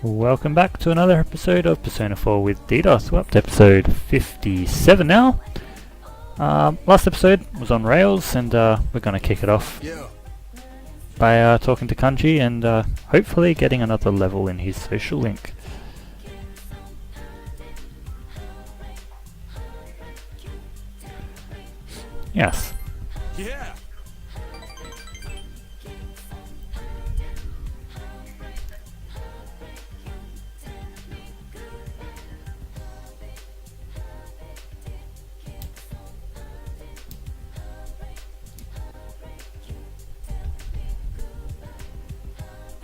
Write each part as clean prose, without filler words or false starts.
Welcome back to another episode of Persona 4 with ddoth. We're up to episode 57 now. Last episode was on rails, and we're going to kick it off by talking to Kanji and hopefully getting another level in his social link. Yes. Yeah.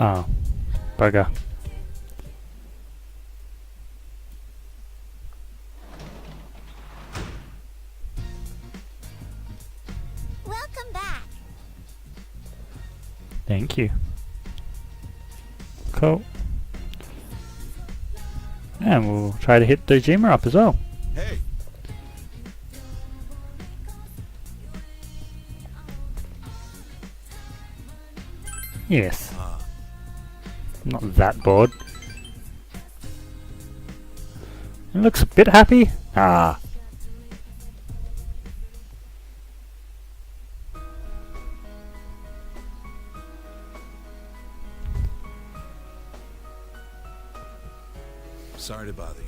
Oh, bugger. Welcome back. Thank you. Cool. And we'll try to hit Dojima up as well. Hey. Yes. I'm not that bored. It looks a bit happy. Ah. Sorry to bother you.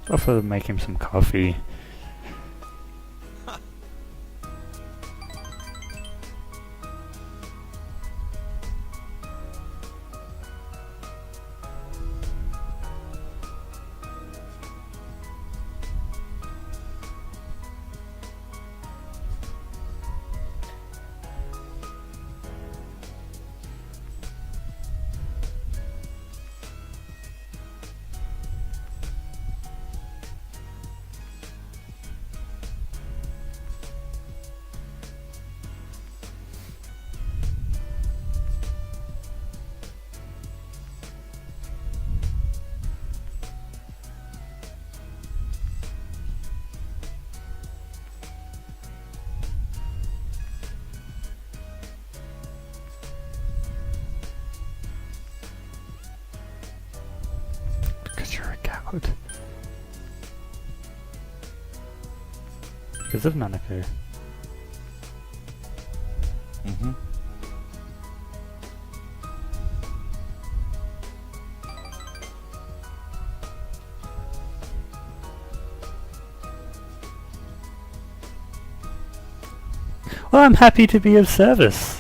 Offer to make him some coffee. Because you're a coward. Because of Nanako. Mm-hmm. Well, I'm happy to be of service.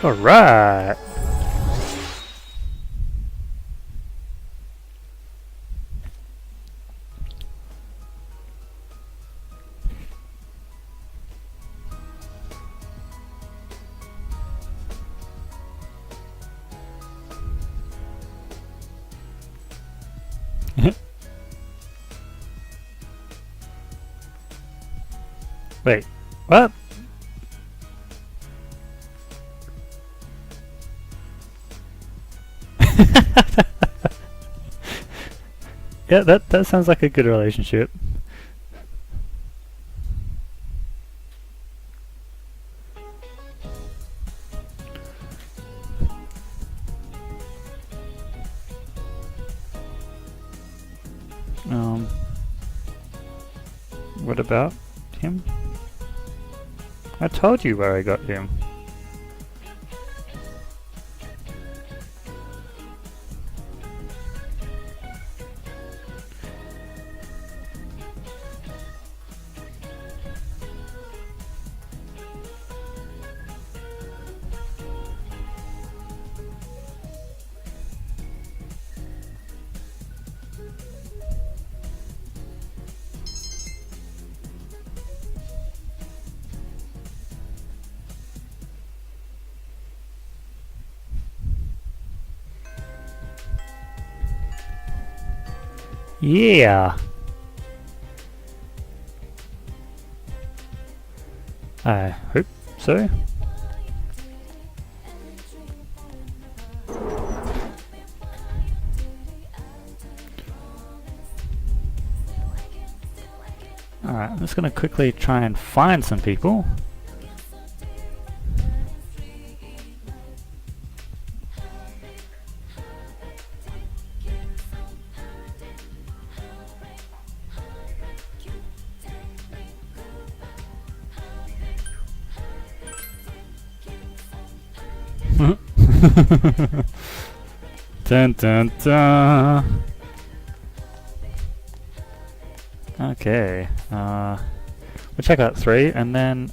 Alright. Wait, what? Yeah, that sounds like a good relationship. What about him? I told you where I got him. Yeah. I hope so. Alright, I'm just gonna quickly try and find some people. Dun dun dun. Okay, we'll check out 3 and then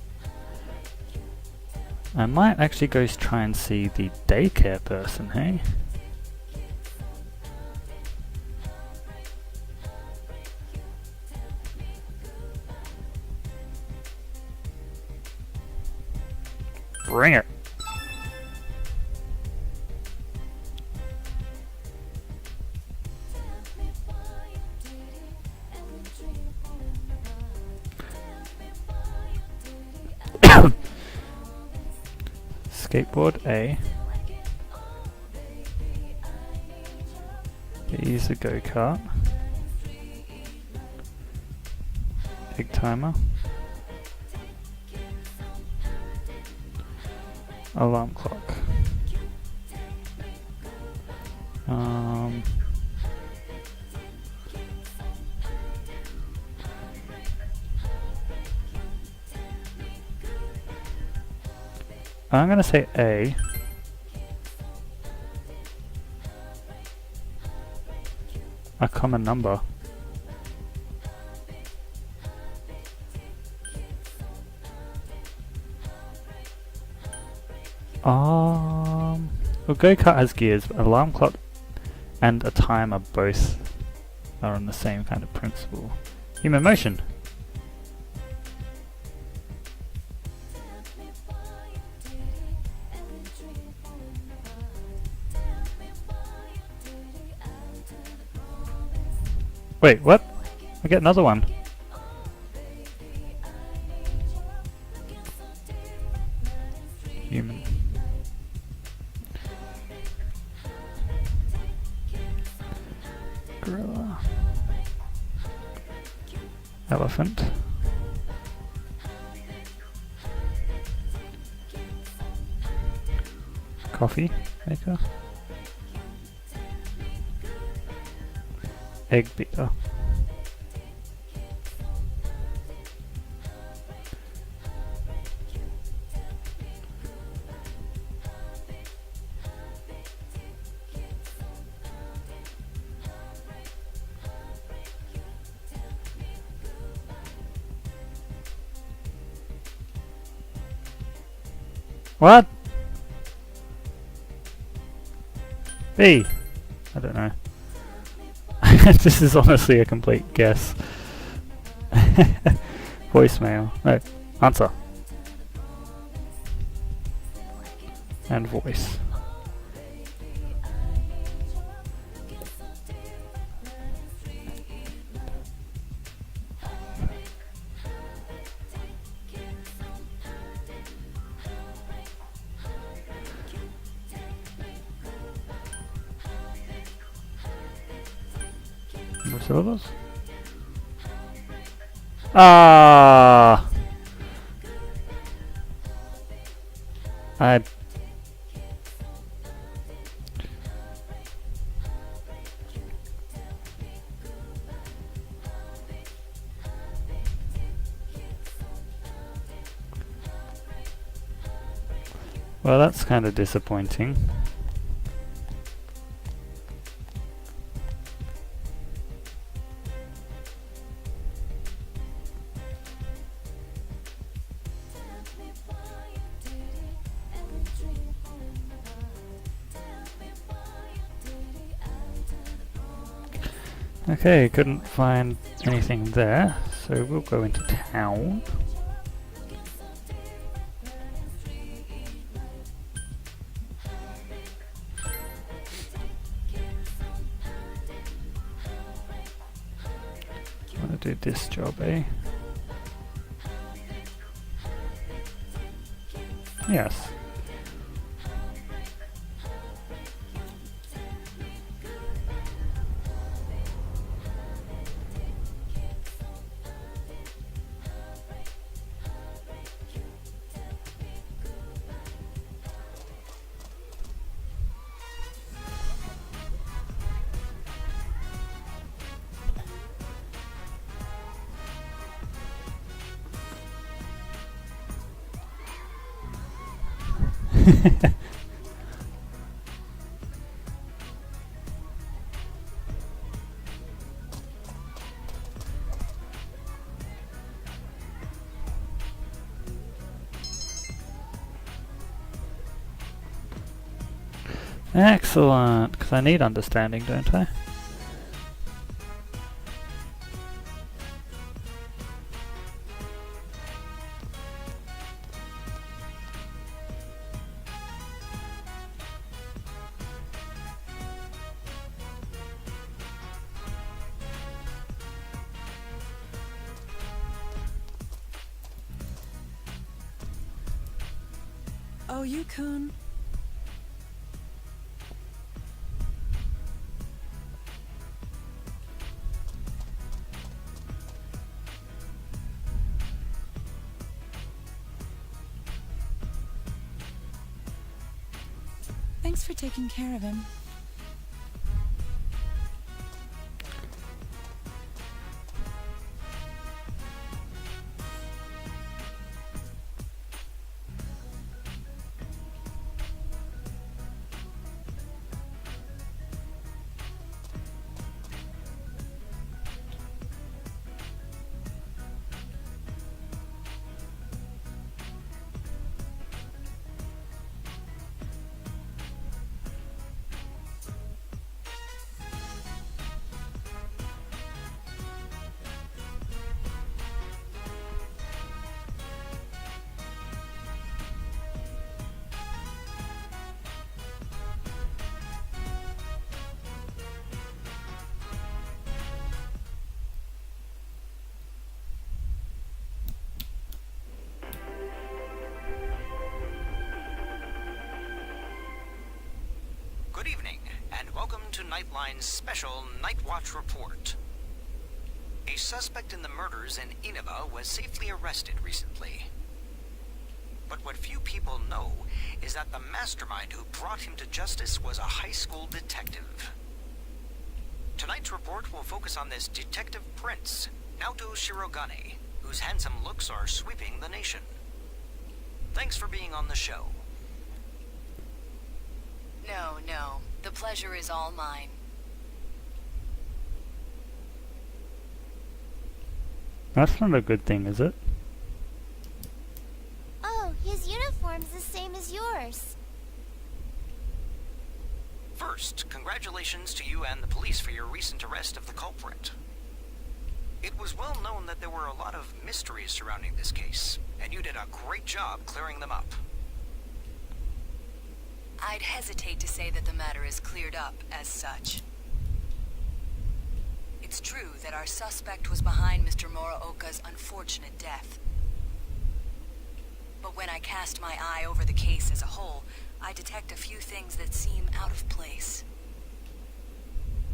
I might actually go try and see the daycare person, hey? Bring it! Skateboard A. Use a go-kart. Big timer. Alarm clock. I'm gonna say A. A common number. Well, go-kart has gears, but alarm clock and a timer both are on the same kind of principle. Human motion. Wait, what? I get another one. Human. Gorilla. Elephant. Coffee maker. Egg beater. What? B. I don't know. This is honestly a complete guess. Voicemail. No. Answer. And voice. Syllables? Ah! Well, that's kind of disappointing. Okay, couldn't find anything there, so we'll go into town. I'm gonna do this job, eh? Yes. Excellent, because I need understanding, don't I? Oh, you Kun. Thanks for taking care of him. Good evening, and welcome to Nightline's special Night Watch report. A suspect in the murders in Inaba was safely arrested recently. But what few people know is that the mastermind who brought him to justice was a high school detective. Tonight's report will focus on this Detective Prince, Naoto Shirogane, whose handsome looks are sweeping the nation. Thanks for being on the show. No. The pleasure is all mine. That's not a good thing, is it? Oh, his uniform's the same as yours. First, congratulations to you and the police for your recent arrest of the culprit. It was well known that there were a lot of mysteries surrounding this case, and you did a great job clearing them up. I'd hesitate to say that the matter is cleared up as such. It's true that our suspect was behind Mr. Muraoka's unfortunate death. But when I cast my eye over the case as a whole, I detect a few things that seem out of place.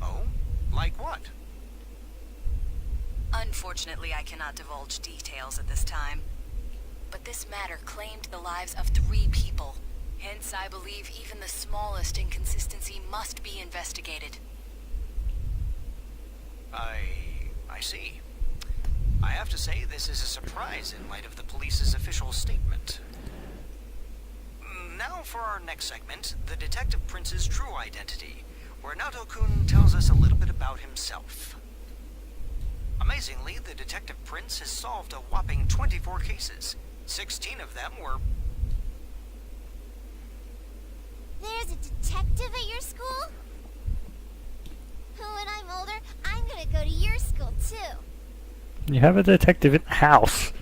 Oh? Like what? Unfortunately, I cannot divulge details at this time. But this matter claimed the lives of 3 people. Hence, I believe even the smallest inconsistency must be investigated. I see. I have to say this is a surprise in light of the police's official statement. Now for our next segment, the Detective Prince's true identity, where Naoto-kun tells us a little bit about himself. Amazingly, the Detective Prince has solved a whopping 24 cases. 16 of them were... There's a detective at your school? When I'm older, I'm gonna go to your school too. You have a detective in the house.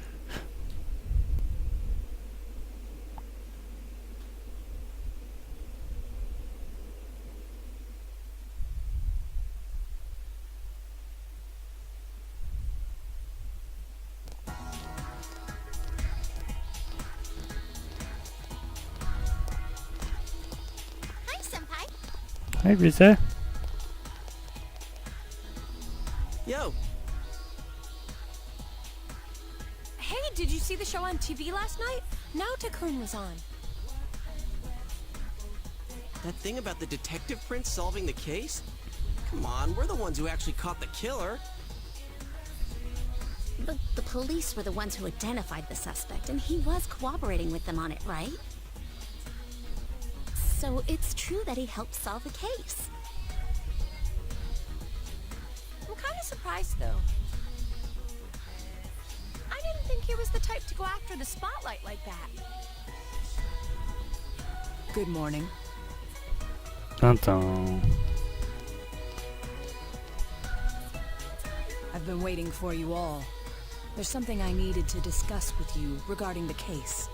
Hi, Senpai. Hey, Rizzo. Yo, Hey, did you see the show on TV last night? Naoto-kun was on. that thing about the Detective Prince solving the case? Come on, we're the ones who actually caught the killer. But the police were the ones who identified the suspect, and he was cooperating with them on it, right? So it's true that he helped solve the case. I'm kind of surprised, though. I didn't think he was the type to go after the spotlight like that. Good morning. Dun dun. I've been waiting for you all. There's something I needed to discuss with you regarding the case.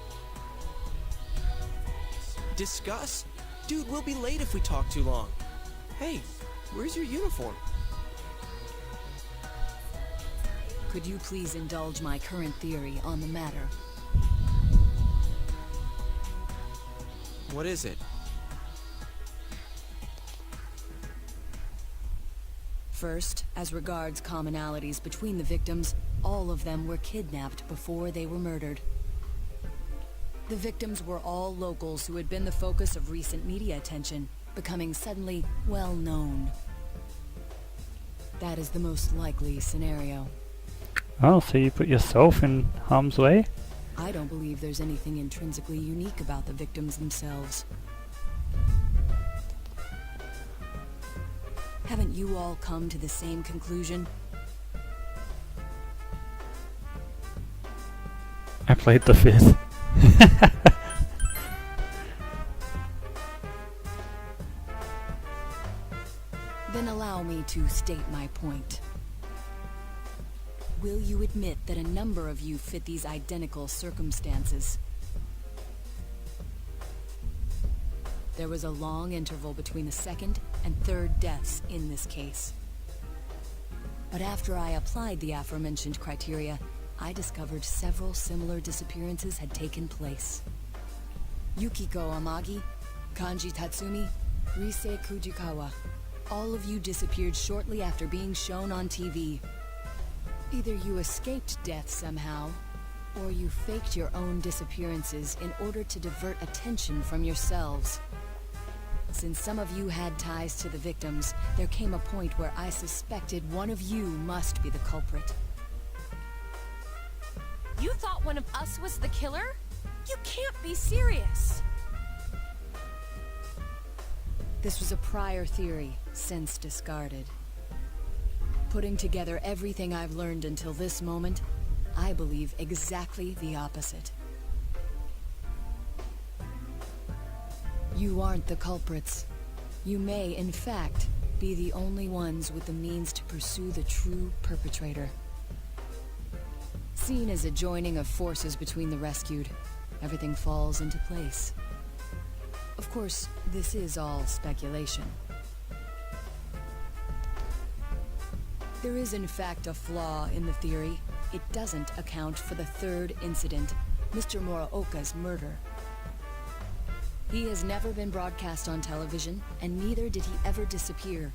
Discuss? Dude, we'll be late if we talk too long. Hey, where's your uniform? Could you please indulge my current theory on the matter? What is it? First, as regards commonalities between the victims, all of them were kidnapped before they were murdered. The victims were all locals who had been the focus of recent media attention, becoming suddenly well known. That is the most likely scenario. Oh, so you put yourself in harm's way? I don't believe there's anything intrinsically unique about the victims themselves. Haven't you all come to the same conclusion? I played the fifth. Then allow me to state my point. Will you admit that a number of you fit these identical circumstances? There was a long interval between the second and third deaths in this case. But after I applied the aforementioned criteria, I discovered several similar disappearances had taken place. Yukiko Amagi, Kanji Tatsumi, Rise Kujikawa. All of you disappeared shortly after being shown on TV. Either you escaped death somehow, or you faked your own disappearances in order to divert attention from yourselves. Since some of you had ties to the victims, there came a point where I suspected one of you must be the culprit. You thought one of us was the killer? You can't be serious. This was a prior theory, since discarded. Putting together everything I've learned until this moment, I believe exactly the opposite. You aren't the culprits. You may, in fact, be the only ones with the means to pursue the true perpetrator. Seen as a joining of forces between the rescued, everything falls into place. Of course, this is all speculation. There is in fact a flaw in the theory. It doesn't account for the third incident, Mr. Muraoka's murder. He has never been broadcast on television, and neither did he ever disappear.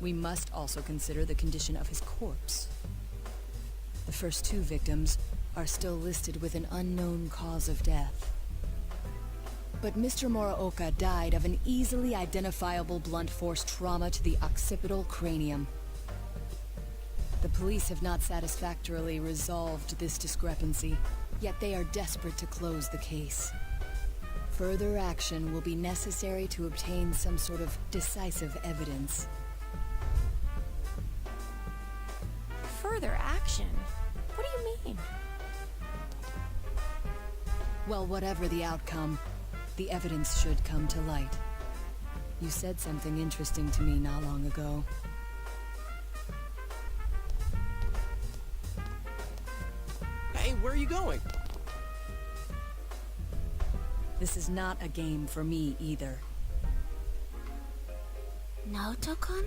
We must also consider the condition of his corpse. The first two victims are still listed with an unknown cause of death. But Mr. Muraoka died of an easily identifiable blunt force trauma to the occipital cranium. The police have not satisfactorily resolved this discrepancy, yet they are desperate to close the case. Further action will be necessary to obtain some sort of decisive evidence. Further action? What do you mean? Well, whatever the outcome, the evidence should come to light. You said something interesting to me not long ago. Hey, where are you going? This is not a game for me either. Naoto-kun?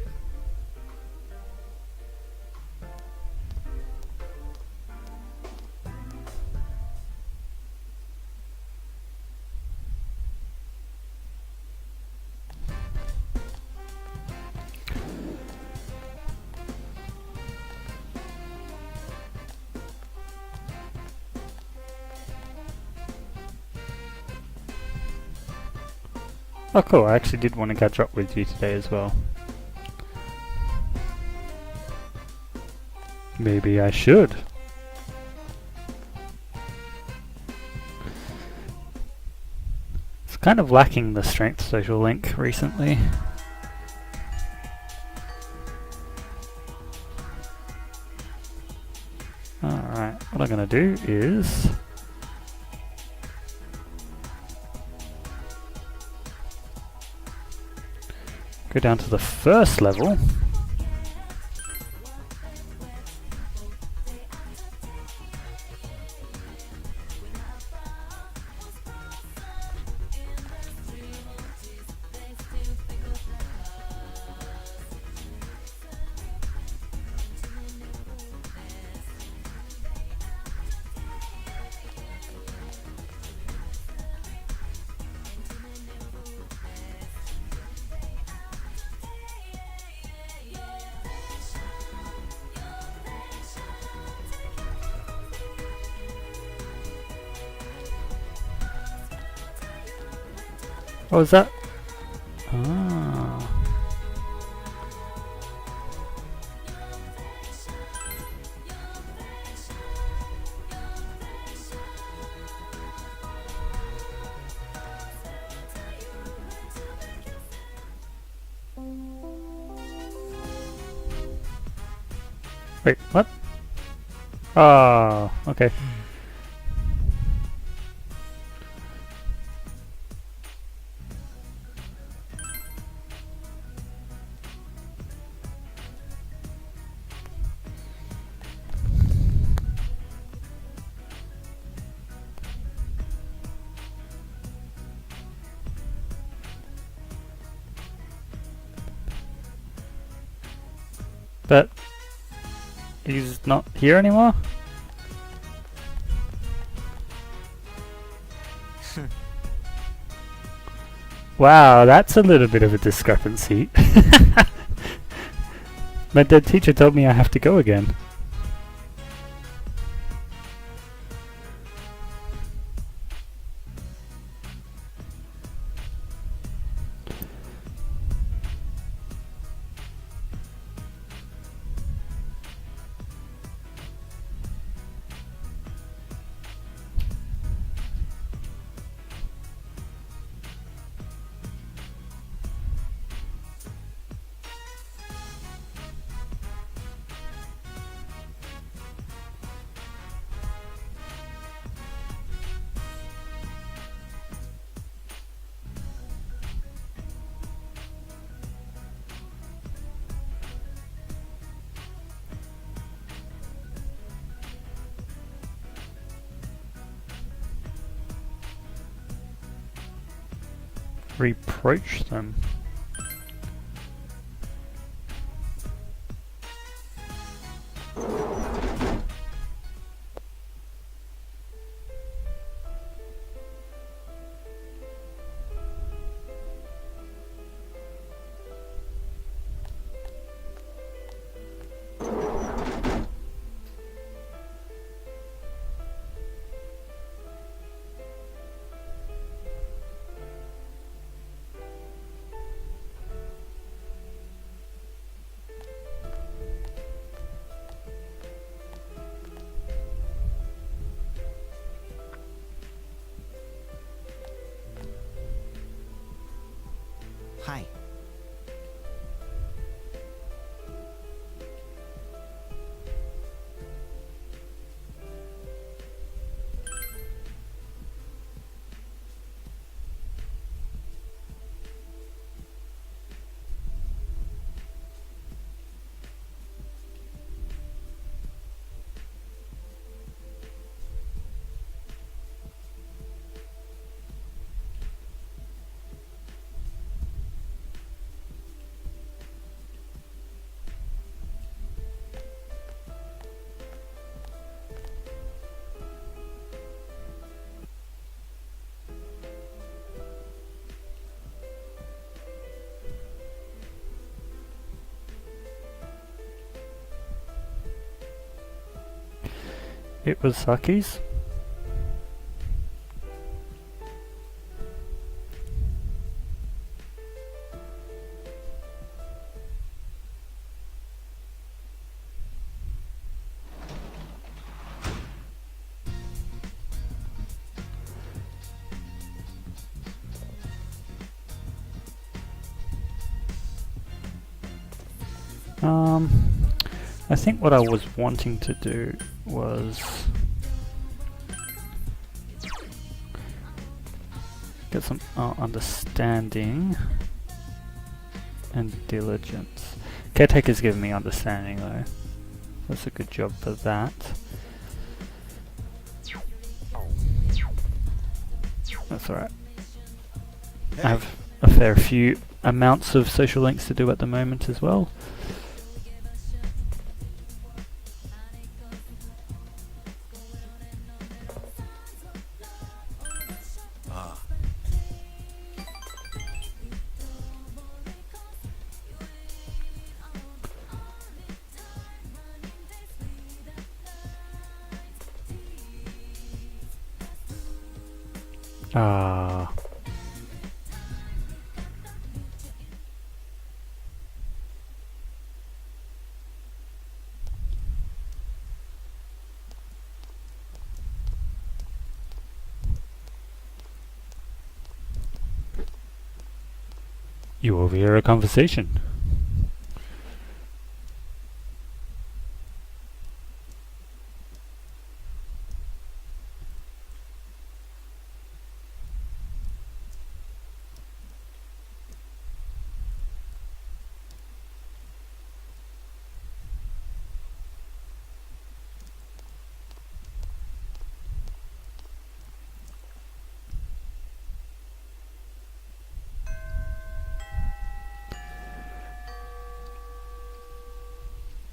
Oh cool, I actually did want to catch up with you today as well. Maybe I should. Kind of lacking the strength social link recently. Alright, what I'm gonna do is go down to the first level. What was that? Ah. Wait, what? Oh, okay. But he's not here anymore? Wow, that's a little bit of a discrepancy. My dead teacher told me I have to go again. Reproach them. Hi. It was Saki's. I think what I was wanting to do was get some understanding and diligence. Caretaker's giving me understanding though. That's a good job for that. That's alright. I have a fair few amounts of social links to do at the moment as well. Ah. You overhear a conversation.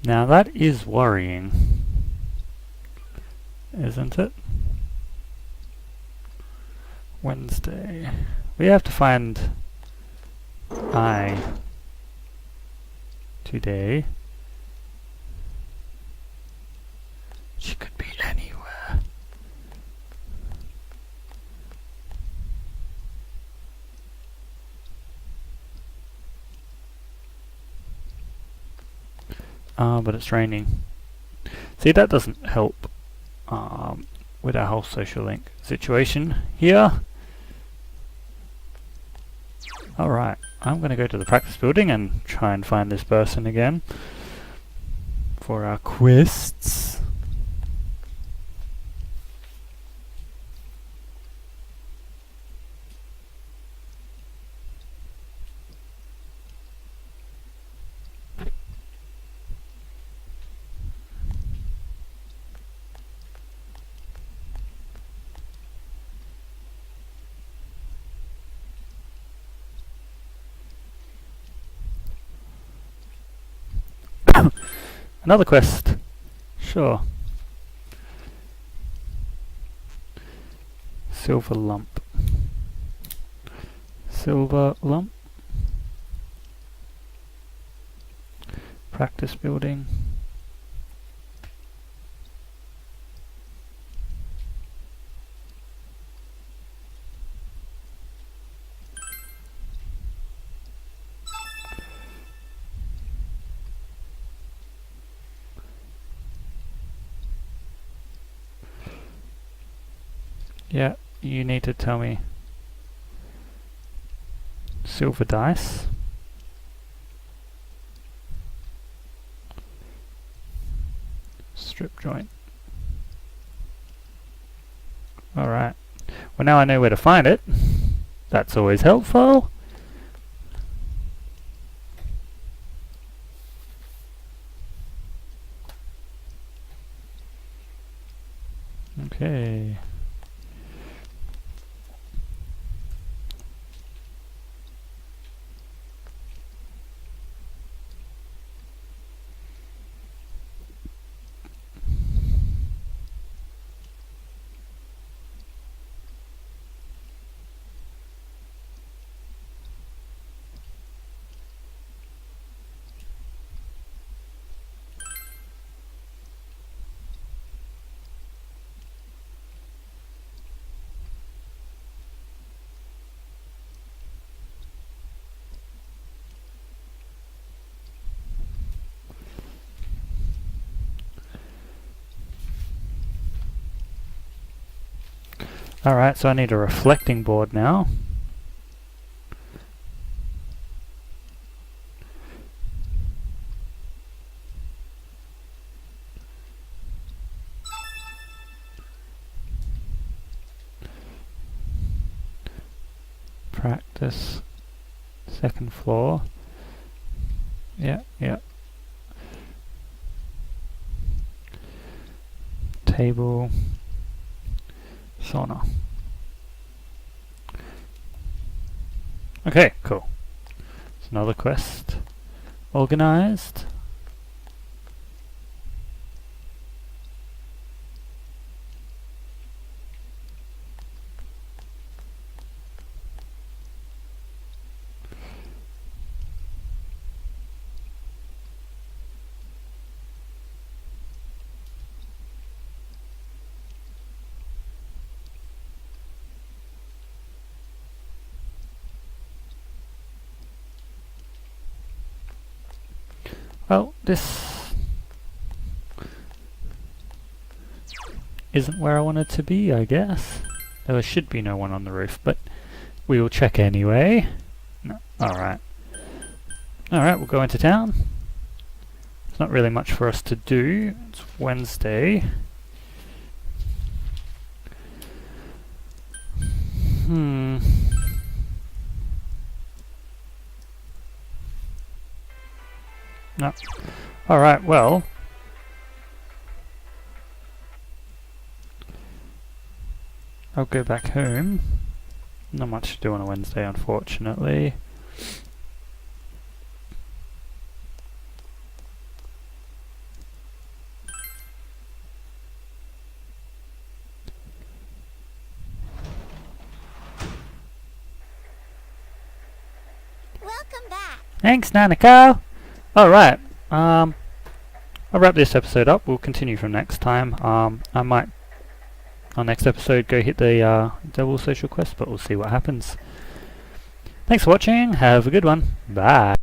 Now that is worrying, isn't it? Wednesday. We have to find I today. She could be anywhere. But it's raining. See, that doesn't help with our whole social link situation here. Alright, I'm going to go to the practice building and try and find this person again for our quests. Another quest. Sure. Silver lump. Silver lump. Practice building. Yeah, you need to tell me. Silver dice. Strip joint. Alright. Well, now I know where to find it. That's always helpful. Okay. Alright, so I need a reflecting board now. practice. Second floor. Yeah, yeah. Table. Sauna. Okay, cool. It's another quest. Organized. Well, this isn't where I wanted to be, I guess. There should be no one on the roof, but we will check anyway. No. Alright. Alright, we'll go into town. There's not really much for us to do. It's Wednesday. No. Alright, well. I'll go back home. Not much to do on a Wednesday, unfortunately. Welcome back. Thanks, Nanako! Alright, I'll wrap this episode up. We'll continue from next time. I might, on next episode, go hit the double social quest, but we'll see what happens. Thanks for watching. Have a good one. Bye.